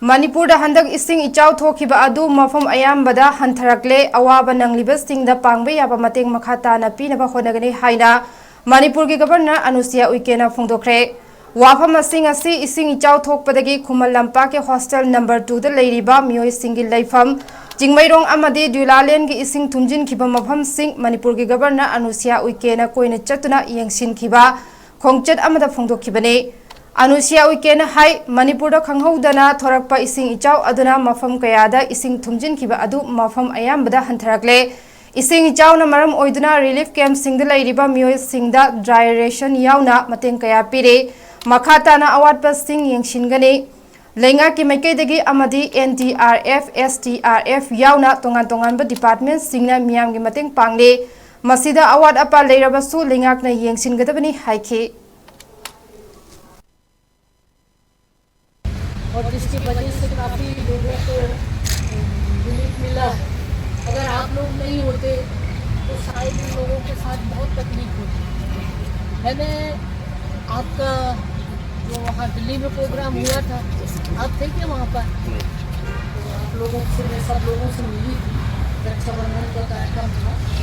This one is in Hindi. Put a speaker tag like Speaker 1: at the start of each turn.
Speaker 1: मणिपुर हंदक इसिंग इचाउ थोखिबा अदु मफम अयाम्बदा हंथरकले अवाबा नंगलिबसिंगदा पांगबे याबा मतेंग मखा ताना पीनबा होनगनी हाइना मणिपुर की गवर्नर अनुसुया उइकेना फोंदोखरे वाफम असी इसिंग इचाउ थोकपदगी खुमल लंपा के हॉस्टल नंबर 2 दा लेरिबा मियोय सिंगी लेफम जिंगमैरोंग अमदी दुलालेन की इसिंग थुमजिन खिबा मफम सिंग मणिपुर की गवर्नर अनुसुया उइकेना कोइना चतुना यंगसिन खिबा खोंगचत अमदा फोंदोखिबने अनुसुया उइकेना हाई मणिपुर खंगहौदना थोरकपा इसिंग इचाउ अदुना मफम कयादा इसिंग थुमजिन खिबा अदु मफम अयाम्बदा हंथरकले इसिंग इचाउना मरम ओइदुना रिलीफ कैंप सिंगदा लैरिबा मियोय सिंगदा ड्राई रेशन याउना मतेंग कया पिरे मखा ताना अवाटपा सिंग यंगसिनगने लेंगा की मैकेदगी अमदी NDRF STRF याउना तोंगान तोंगानबा डिपार्टमेंट सिंगना मियाम की मतेंग पांगले मसीदा अवाट अपा लेरबसु लेंगाकना यंगसिनगदबनी हाइखे
Speaker 2: और जिसकी वजह से काफ़ी लोगों को रिलीफ मिला। अगर आप लोग नहीं होते तो शायद इन लोगों के साथ बहुत तकलीफ होती। मैंने आपका जो वहाँ दिल्ली में प्रोग्राम हुआ था, आप थे क्या वहाँ पर? तो आप लोगों से मैं सब लोगों से मिली थी, रक्षाबंधन का कार्यक्रम था।